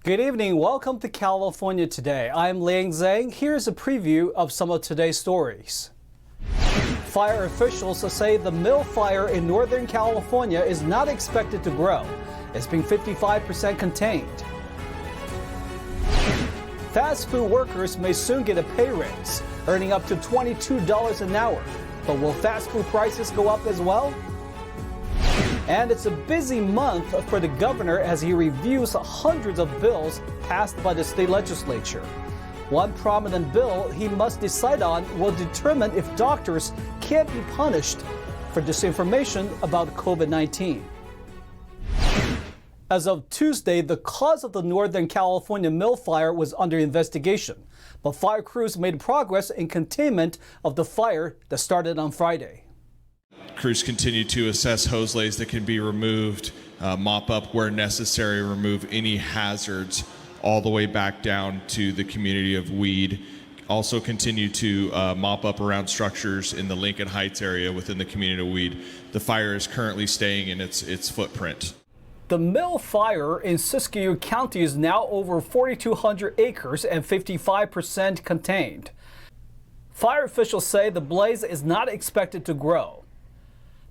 Good evening. Welcome to California Today. I'm Liang Zhang. Here's a preview of some of today's stories. Fire officials say the mill fire in Northern California is not expected to grow. It's being 55% contained. Fast food workers may soon get a pay raise, earning up to $22 an hour. But will fast food prices go up as well? And it's a busy month for the governor as he reviews hundreds of bills passed by the state legislature. One prominent bill he must decide on will determine if doctors can't be punished for disinformation about COVID-19. As of Tuesday, the cause of the Northern California mill fire was under investigation, but fire crews made progress in containment of the fire that started on Friday. Crews continue to assess hose lays that can be removed, mop up where necessary, remove any hazards all the way back down to the community of Weed. Also continue to mop up around structures in the Lincoln Heights area within the community of Weed. The fire is currently staying in its footprint. The mill fire in Siskiyou County is now over 4,200 acres and 55% contained. Fire officials say the blaze is not expected to grow.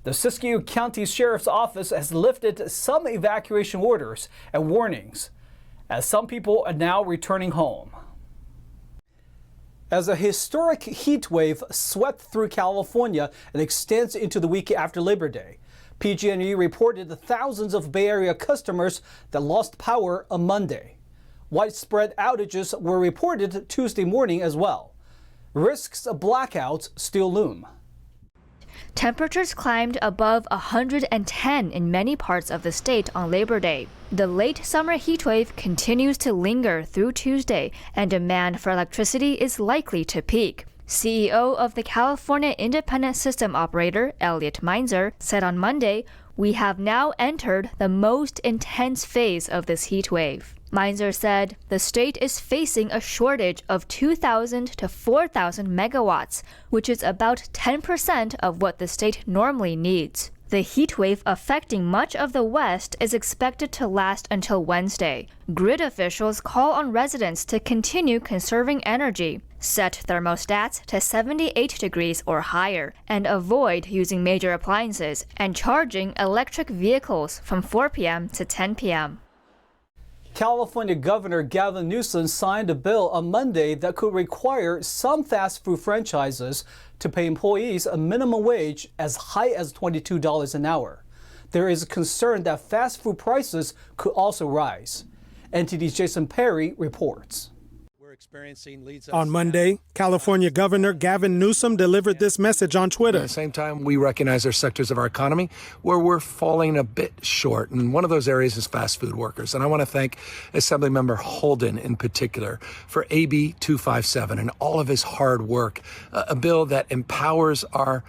The Siskiyou County Sheriff's Office has lifted some evacuation orders and warnings, as some people are now returning home. As a historic heat wave swept through California and extends into the week after Labor Day, PG&E reported thousands of Bay Area customers that lost power on Monday. Widespread outages were reported Tuesday morning as well. Risks of blackouts still loom. Temperatures climbed above 110 in many parts of the state on Labor Day. The late summer heatwave continues to linger through Tuesday, and demand for electricity is likely to peak. CEO of the California Independent System Operator, Elliot Meinzer, said on Monday, "We have now entered the most intense phase of this heat wave." Meinzer said the state is facing a shortage of 2,000 to 4,000 megawatts, which is about 10% of what the state normally needs. The heat wave affecting much of the West is expected to last until Wednesday. Grid officials call on residents to continue conserving energy, set thermostats to 78 degrees or higher, and avoid using major appliances and charging electric vehicles from 4 p.m. to 10 p.m. California Governor Gavin Newsom signed a bill on Monday that could require some fast food franchises to pay employees a minimum wage as high as $22 an hour. There is concern that fast food prices could also rise. NTD's Jason Perry reports. On Monday, California Governor Gavin Newsom delivered this message on Twitter. At the same time, we recognize there are sectors of our economy where we're falling a bit short, and one of those areas is fast food workers. And I want to thank Assemblymember Holden in particular for AB 257 and all of his hard work, a bill that empowers our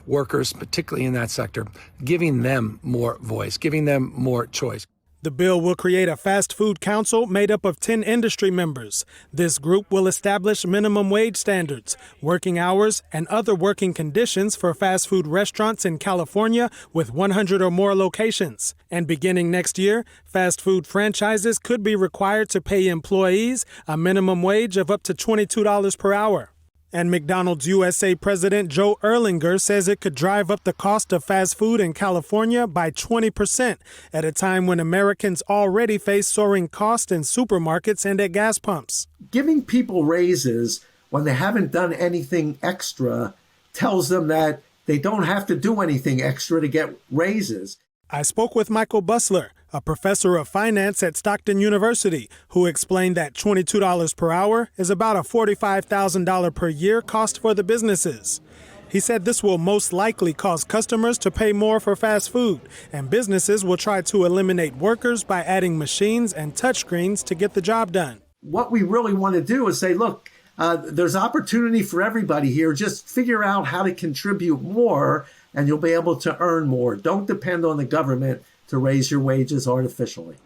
workers, particularly in that sector, giving them more voice, giving them more choice. The bill will create a fast food council made up of 10 industry members. This group will establish minimum wage standards, working hours, and other working conditions for fast food restaurants in California with 100 or more locations. And beginning next year, fast food franchises could be required to pay employees a minimum wage of up to $22 per hour. And McDonald's USA President Joe Erlinger says it could drive up the cost of fast food in California by 20% at a time when Americans already face soaring costs in supermarkets and at gas pumps. Giving people raises when they haven't done anything extra tells them that they don't have to do anything extra to get raises. I spoke with Michael Busler, a professor of finance at Stockton University, who explained that $22 per hour is about a $45,000 per year cost for the businesses. He said this will most likely cause customers to pay more for fast food, and businesses will try to eliminate workers by adding machines and touchscreens to get the job done. What we really want to do is say, look, there's opportunity for everybody here. Just figure out how to contribute more, and you'll be able to earn more. Don't depend on the government to raise your wages artificially.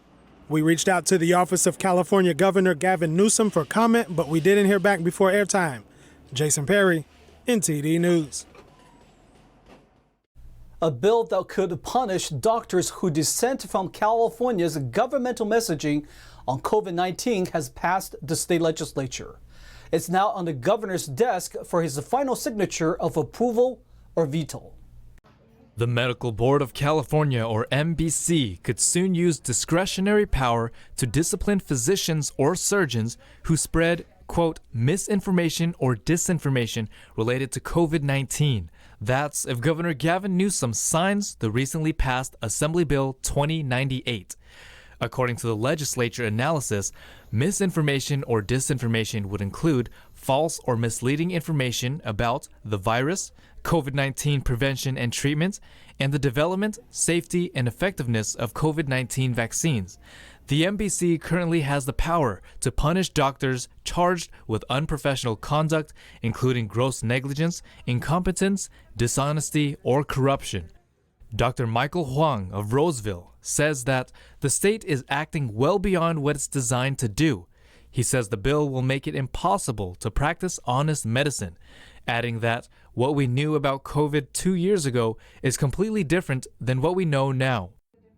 We reached out to the office of California Governor Gavin Newsom for comment, but we didn't hear back before airtime. Jason Perry, NTD News. A bill that could punish doctors who dissent from California's governmental messaging on COVID-19 has passed the state legislature. It's now on the governor's desk for his final signature of approval or veto. The Medical Board of California, or MBC, could soon use discretionary power to discipline physicians or surgeons who spread, quote, misinformation or disinformation related to COVID-19. That's if Governor Gavin Newsom signs the recently passed Assembly Bill 2098. According to the legislature analysis, misinformation or disinformation would include false or misleading information about the virus, COVID-19 prevention and treatment, and the development, safety, and effectiveness of COVID-19 vaccines. The MBC currently has the power to punish doctors charged with unprofessional conduct, including gross negligence, incompetence, dishonesty, or corruption. Dr. Michael Huang of Roseville says that the state is acting well beyond what it's designed to do. He says the bill will make it impossible to practice honest medicine, adding that what we knew about COVID 2 years ago is completely different than what we know now.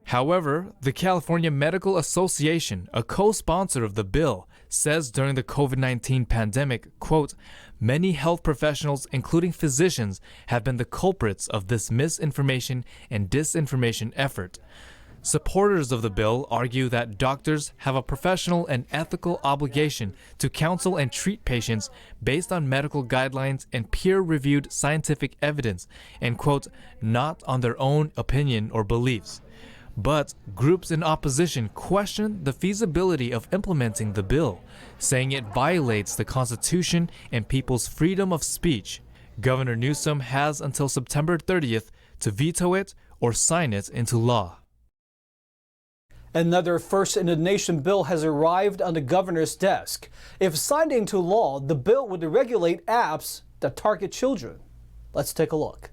However, the California Medical Association, a co-sponsor of the bill, says during the COVID-19 pandemic, quote, many health professionals, including physicians, have been the culprits of this misinformation and disinformation effort. Supporters of the bill argue that doctors have a professional and ethical obligation to counsel and treat patients based on medical guidelines and peer-reviewed scientific evidence, and, quote, not on their own opinion or beliefs. But groups in opposition question the feasibility of implementing the bill, saying it violates the Constitution and people's freedom of speech. Governor Newsom has until September 30th to veto it or sign it into law. Another first-in-the-nation bill has arrived on the governor's desk. If signed into law, the bill would regulate apps that target children. Let's take a look.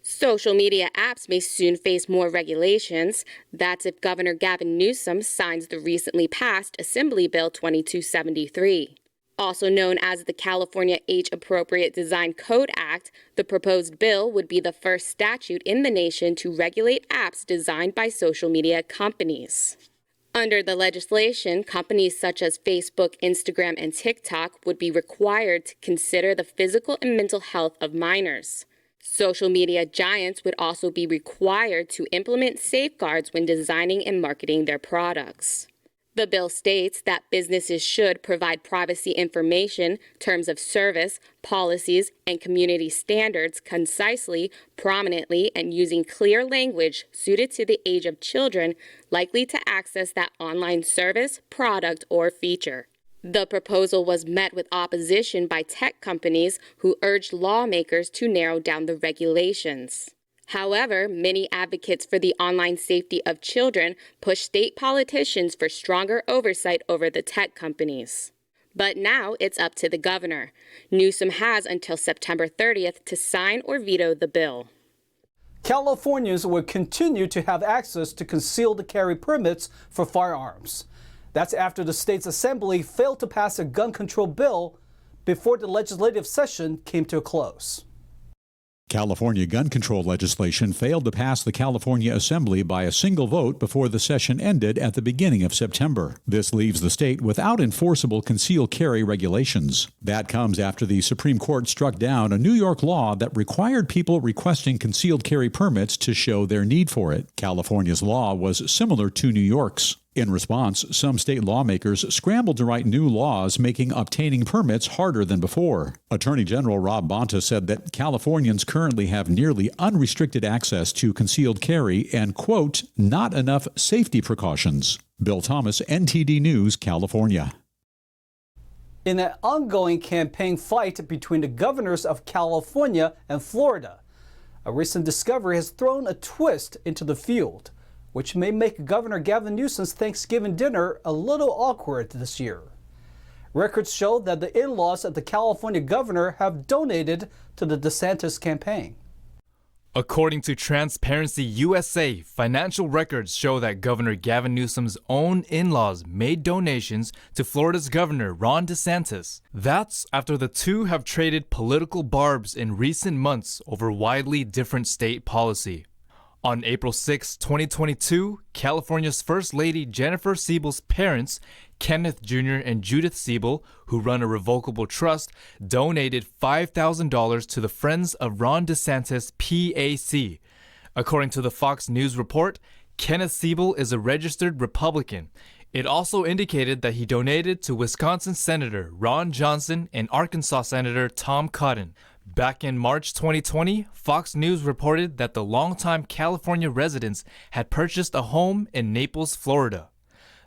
Social media apps may soon face more regulations. That's if Governor Gavin Newsom signs the recently passed Assembly Bill 2273. Also known as the California Age-Appropriate Design Code Act, the proposed bill would be the first statute in the nation to regulate apps designed by social media companies. Under the legislation, companies such as Facebook, Instagram, and TikTok would be required to consider the physical and mental health of minors. Social media giants would also be required to implement safeguards when designing and marketing their products. The bill states that businesses should provide privacy information, terms of service, policies, and community standards concisely, prominently, and using clear language suited to the age of children likely to access that online service, product, or feature. The proposal was met with opposition by tech companies who urged lawmakers to narrow down the regulations. However, many advocates for the online safety of children push state politicians for stronger oversight over the tech companies. But now it's up to the governor. Newsom has until September 30th to sign or veto the bill. Californians will continue to have access to concealed carry permits for firearms. That's after the state's assembly failed to pass a gun control bill before the legislative session came to a close. California gun control legislation failed to pass the California Assembly by a single vote before the session ended at the beginning of September. This leaves the state without enforceable concealed carry regulations. That comes after the Supreme Court struck down a New York law that required people requesting concealed carry permits to show their need for it. California's law was similar to New York's. In response, some state lawmakers scrambled to write new laws making obtaining permits harder than before. Attorney General Rob Bonta said that Californians currently have nearly unrestricted access to concealed carry and, quote, not enough safety precautions. Bill Thomas, NTD News, California. In an ongoing campaign fight between the governors of California and Florida, a recent discovery has thrown a twist into the field, which may make Governor Gavin Newsom's Thanksgiving dinner a little awkward this year. Records show that the in-laws of the California governor have donated to the Desantis campaign. According to Transparency USA, financial records show that Governor Gavin Newsom's own in-laws made donations to Florida's governor Ron Desantis. That's after the two have traded political barbs in recent months over widely different state policy. On April 6, 2022, California's First Lady Jennifer Siebel's parents, Kenneth Jr. and Judith Siebel, who run a revocable trust, donated $5,000 to the Friends of Ron DeSantis PAC. According to the Fox News report, Kenneth Siebel is a registered Republican. It also indicated that he donated to Wisconsin Senator Ron Johnson and Arkansas Senator Tom Cotton. Back in March 2020, Fox News reported that the longtime California residents had purchased a home in Naples, Florida.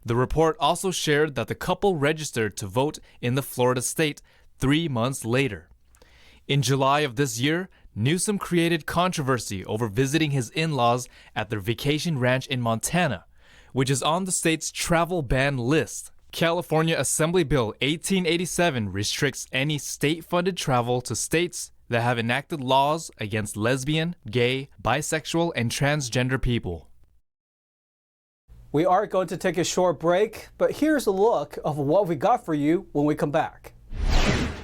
The report also shared that the couple registered to vote in the Florida state 3 months later. In July of this year, Newsom created controversy over visiting his in-laws at their vacation ranch in Montana, which is on the state's travel ban list. California Assembly Bill 1887 restricts any state-funded travel to states that have enacted laws against lesbian, gay, bisexual, and transgender people. We are going to take a short break, but here's a look of what we got for you when we come back.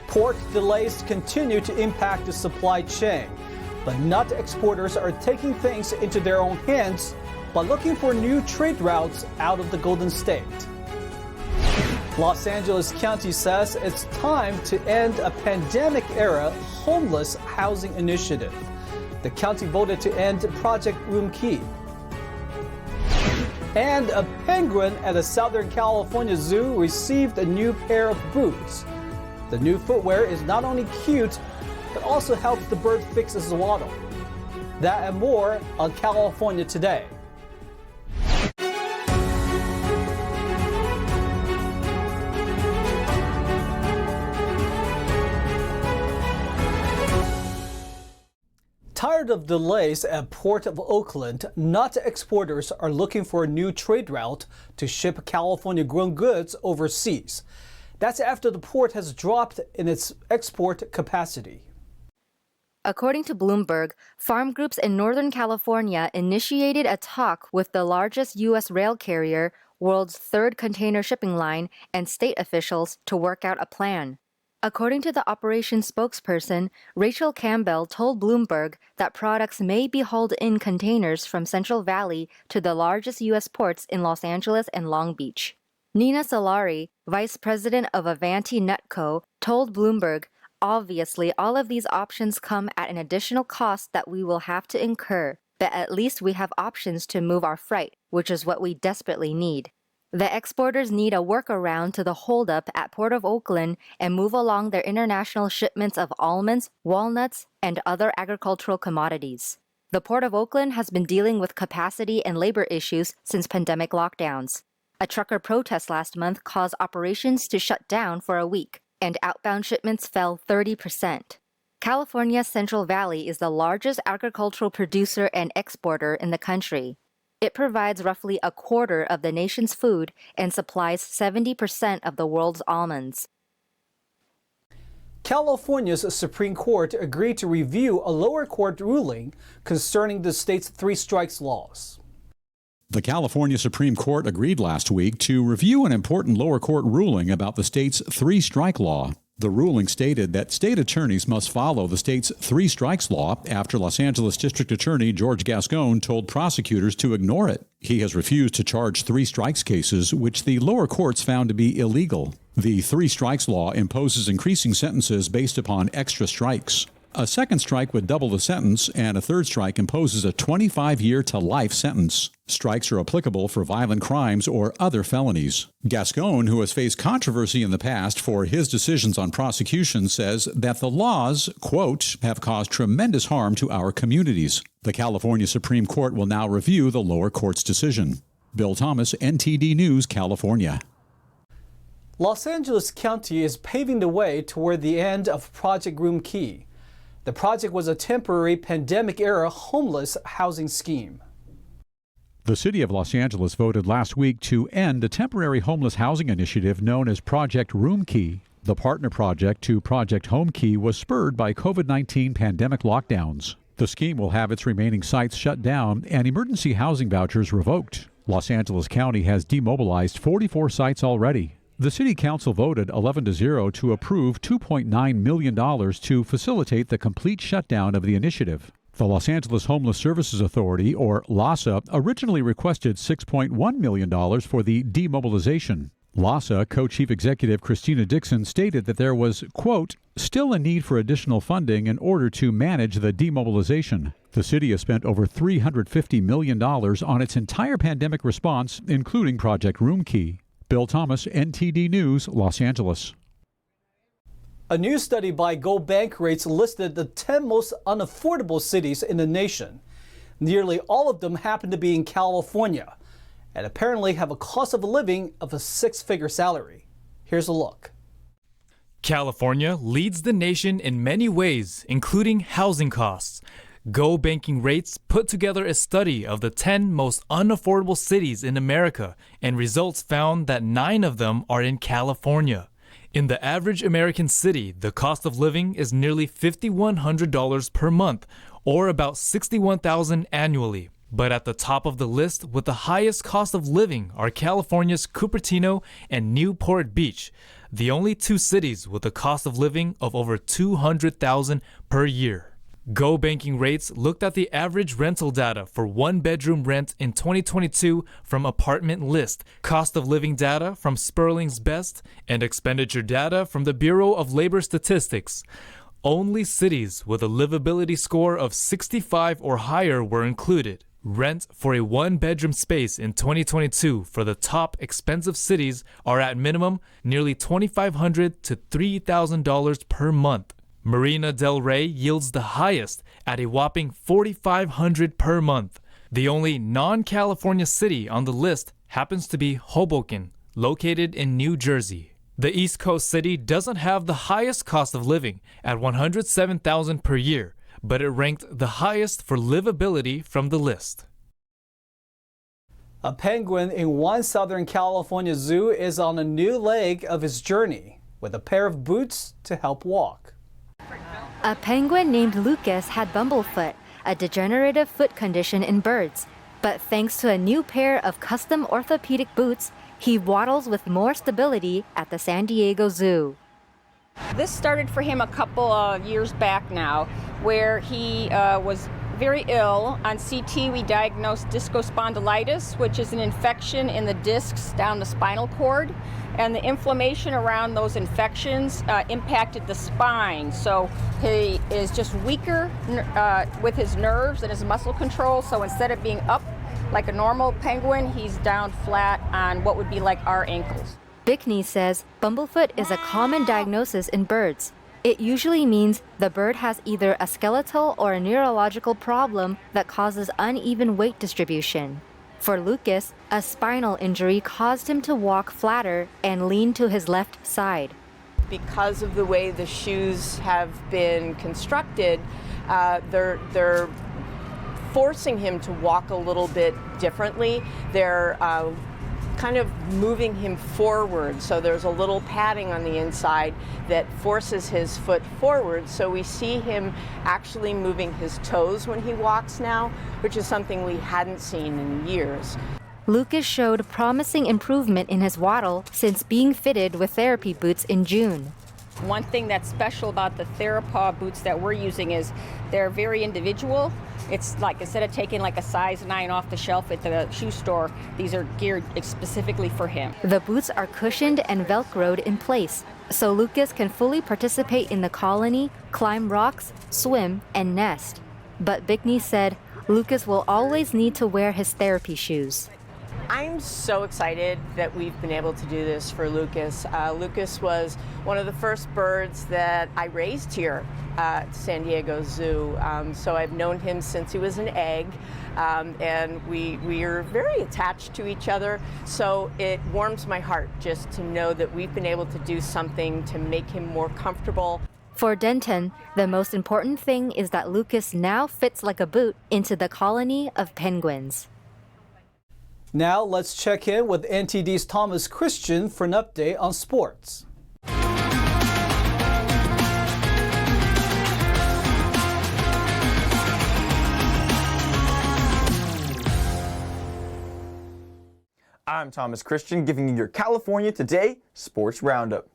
Port delays continue to impact the supply chain, but nut exporters are taking things into their own hands by looking for new trade routes out of the Golden State. Los Angeles County says it's time to end a pandemic-era homeless housing initiative. The county voted to end Project Room Key. And a penguin at a Southern California zoo received a new pair of boots. The new footwear is not only cute, but also helps the bird fix its waddle. That and more on California Today. Tired of delays at Port of Oakland, nut exporters are looking for a new trade route to ship California-grown goods overseas. That's after the port has dropped in its export capacity. According to Bloomberg, farm groups in Northern California initiated a talk with the largest U.S. rail carrier, world's third container shipping line, and state officials to work out a plan. According to the operations spokesperson, Rachel Campbell told Bloomberg that products may be hauled in containers from Central Valley to the largest U.S. ports in Los Angeles and Long Beach. Nina Solari, vice president of Avanti Nutco, told Bloomberg, "Obviously, all of these options come at an additional cost that we will have to incur, but at least we have options to move our freight, which is what we desperately need." The exporters need a workaround to the holdup at Port of Oakland and move along their international shipments of almonds, walnuts, and other agricultural commodities. The Port of Oakland has been dealing with capacity and labor issues since pandemic lockdowns. A trucker protest last month caused operations to shut down for a week, and outbound shipments fell 30%. California's Central Valley is the largest agricultural producer and exporter in the country. It provides roughly a quarter of the nation's food and supplies 70% of the world's almonds. California's Supreme Court agreed to review a lower court ruling concerning the state's three strikes laws. The California Supreme Court agreed last week to review an important lower court ruling about the state's three-strike law. The ruling stated that state attorneys must follow the state's three strikes law after Los Angeles District Attorney George Gascon told prosecutors to ignore it. He has refused to charge three strikes cases, which the lower courts found to be illegal. The three strikes law imposes increasing sentences based upon extra strikes. A second strike would double the sentence, and a third strike imposes a 25-year to life sentence. Strikes are applicable for violent crimes or other felonies. Gascon, who has faced controversy in the past for his decisions on prosecution, says that the laws, quote, have caused tremendous harm to our communities. The California Supreme Court will now review the lower court's decision. Bill Thomas, NTD News, California. Los Angeles County is paving the way toward the end of Project Room Key. The project was a temporary pandemic-era homeless housing scheme. The city of Los Angeles voted last week to end a temporary homeless housing initiative known as Project Room Key. The partner project to Project Home Key was spurred by COVID-19 pandemic lockdowns. The scheme will have its remaining sites shut down and emergency housing vouchers revoked. Los Angeles County has demobilized 44 sites already. The City Council voted 11-0 to approve $2.9 million to facilitate the complete shutdown of the initiative. The Los Angeles Homeless Services Authority, or LAHSA, originally requested $6.1 million for the demobilization. LAHSA co-chief executive Christina Dixon stated that there was, quote, still a need for additional funding in order to manage the demobilization. The city has spent over $350 million on its entire pandemic response, including Project Roomkey. Bill Thomas, NTD News, Los Angeles. A new study by Go Bank Rates listed the 10 most unaffordable cities in the nation. Nearly all of them happen to be in California, and apparently have a cost of living of a six-figure salary. Here's a look. California leads the nation in many ways, including housing costs. Go Banking Rates put together a study of the 10 most unaffordable cities in America, and results found that 9 of them are in California. In the average American city, the cost of living is nearly $5,100 per month, or about $61,000 annually. But at the top of the list with the highest cost of living are California's Cupertino and Newport Beach, the only 2 cities with a cost of living of over $200,000 per year. Go Banking Rates looked at the average rental data for one-bedroom rent in 2022 from Apartment List, cost of living data from Sperling's Best, and expenditure data from the Bureau of Labor Statistics. Only cities with a livability score of 65 or higher were included. Rent for a one-bedroom space in 2022 for the top expensive cities are at minimum nearly $2,500 to $3,000 per month. Marina del Rey yields the highest at a whopping $4,500 per month. The only non-California city on the list happens to be Hoboken, located in New Jersey. The East Coast city doesn't have the highest cost of living at $107,000 per year, but it ranked the highest for livability from the list. A penguin in one Southern California zoo is on a new leg of his journey with a pair of boots to help walk. A penguin named Lucas had bumblefoot, a degenerative foot condition in birds. But thanks to a new pair of custom orthopedic boots, he waddles with more stability at the San Diego Zoo. This started for him a couple of years back now, where he was very ill. On CT, we diagnosed discospondylitis, which is an infection in the discs down the spinal cord. And the inflammation around those infections impacted the spine. So he is just weaker with his nerves and his muscle control. So instead of being up like a normal penguin, he's down flat on what would be like our ankles. Bickney says bumblefoot is a common diagnosis in birds. It usually means the bird has either a skeletal or a neurological problem that causes uneven weight distribution. For Lucas, a spinal injury caused him to walk flatter and lean to his left side. Because of the way the shoes have been constructed, they're forcing him to walk a little bit differently. They're kind of moving him forward, so there's a little padding on the inside that forces his foot forward, so we see him actually moving his toes when he walks now, which is something we hadn't seen in years. Lucas showed promising improvement in his waddle since being fitted with therapy boots in June. One thing that's special about the Therapaw boots that we're using is they're very individual. It's like instead of taking like a size 9 off the shelf at the shoe store, these are geared specifically for him. The boots are cushioned and velcroed in place, so Lucas can fully participate in the colony, climb rocks, swim, and nest. But Bickney said Lucas will always need to wear his therapy shoes. I'm so excited that we've been able to do this for Lucas. Lucas was one of the first birds that I raised here at San Diego Zoo. So I've known him since he was an egg, and we are very attached to each other. So it warms my heart just to know that we've been able to do something to make him more comfortable. For Denton, the most important thing is that Lucas now fits like a boot into the colony of penguins. Now let's check in with NTD's Thomas Christian for an update on sports. I'm Thomas Christian, giving you your California Today Sports Roundup.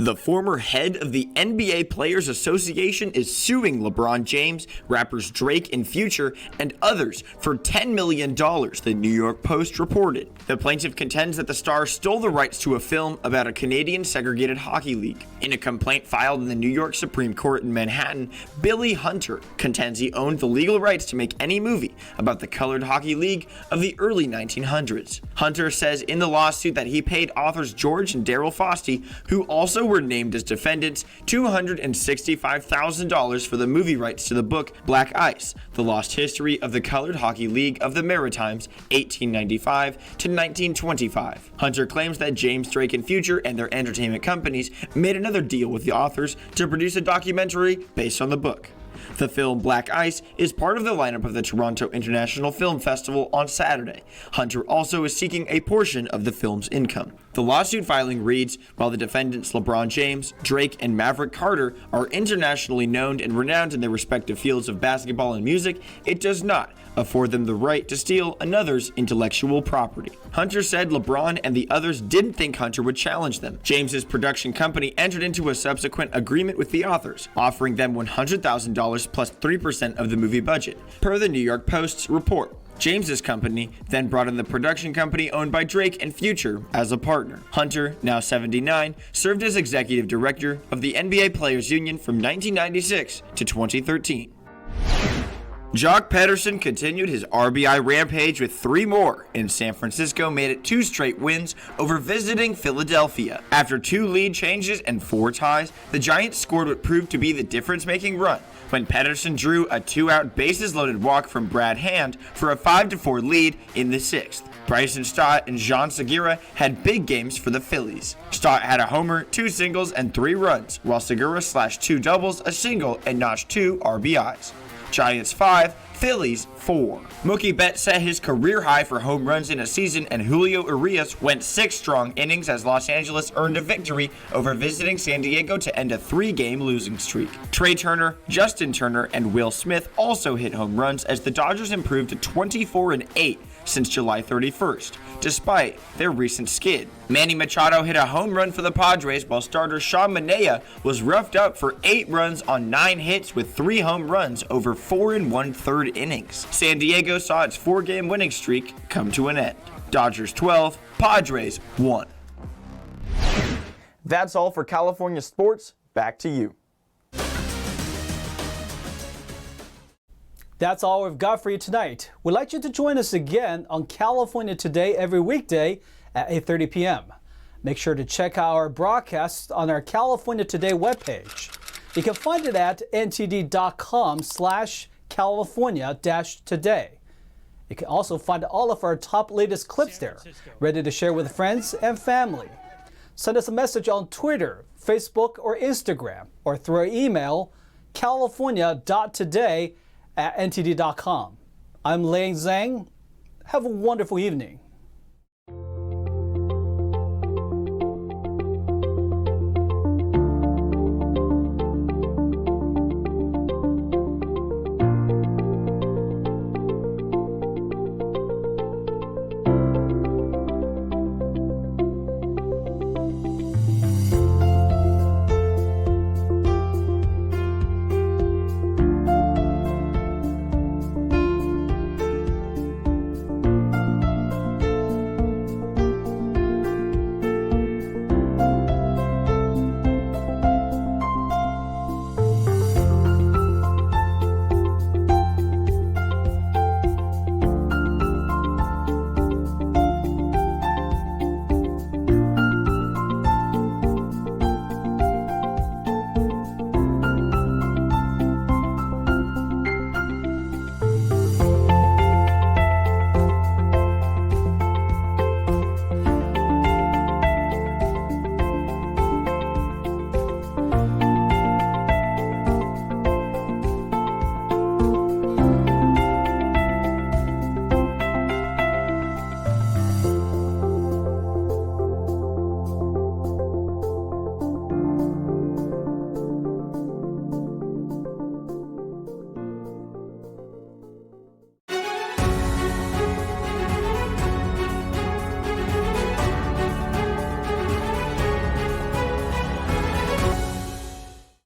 The former head of the NBA Players Association is suing LeBron James, rappers Drake and Future, and others for $10 million, the New York Post reported. The plaintiff contends that the star stole the rights to a film about a Canadian segregated hockey league. In a complaint filed in the New York Supreme Court in Manhattan, Billy Hunter contends he owned the legal rights to make any movie about the colored hockey league of the early 1900s. Hunter says in the lawsuit that he paid authors George and Daryl Fosty, who also were named as defendants, $265,000 for the movie rights to the book Black Ice, The Lost History of the Colored Hockey League of the Maritimes, 1895 to 1925. Hunter claims that James, Drake, and Future and their entertainment companies made another deal with the authors to produce a documentary based on the book. The film Black Ice is part of the lineup of the Toronto International Film Festival on Saturday. Hunter also is seeking a portion of the film's income. The lawsuit filing reads, while the defendants LeBron James, Drake, and Maverick Carter are internationally known and renowned in their respective fields of basketball and music, it does not afford them the right to steal another's intellectual property. Hunter said LeBron and the others didn't think Hunter would challenge them. James's production company entered into a subsequent agreement with the authors, offering them $100,000 plus 3% of the movie budget, per the New York Post's report. James's company then brought in the production company owned by Drake and Future as a partner. Hunter, now 79, served as executive director of the NBA Players Union from 1996 to 2013. Jock Pederson continued his RBI rampage with 3 more, and San Francisco made it 2 straight wins over visiting Philadelphia. After 2 lead changes and 4 ties, the Giants scored what proved to be the difference-making run when Pederson drew a 2-out bases-loaded walk from Brad Hand for a 5-4 lead in the 6th. Bryson Stott and Jean Segura had big games for the Phillies. Stott had a homer, 2 singles, and 3 runs, while Segura slashed 2 doubles, a single, and notched 2 RBIs. Giants 5, Phillies 4. Mookie Betts set his career high for home runs in a season, and Julio Urias went 6 strong innings as Los Angeles earned a victory over visiting San Diego to end a 3-game losing streak. Trey Turner, Justin Turner, and Will Smith also hit home runs as the Dodgers improved to 24-8 since July 31st, despite their recent skid. Manny Machado hit a home run for the Padres, while starter Sean Manaea was roughed up for 8 runs on 9 hits with 3 home runs over 4 1/3 innings. San Diego saw its 4-game winning streak come to an end. Dodgers 12, Padres 1. That's all for California sports. Back to you. That's all we've got for you tonight. We'd like you to join us again on California Today every weekday at 8:30 p.m. Make sure to check out our broadcasts on our California Today webpage. You can find it at ntd.com/California-today. You can also find all of our top latest clips there, ready to share with friends and family. Send us a message on Twitter, Facebook, or Instagram, or through our email, california.today@ntd.com. I'm Lei Zhang. Have a wonderful evening.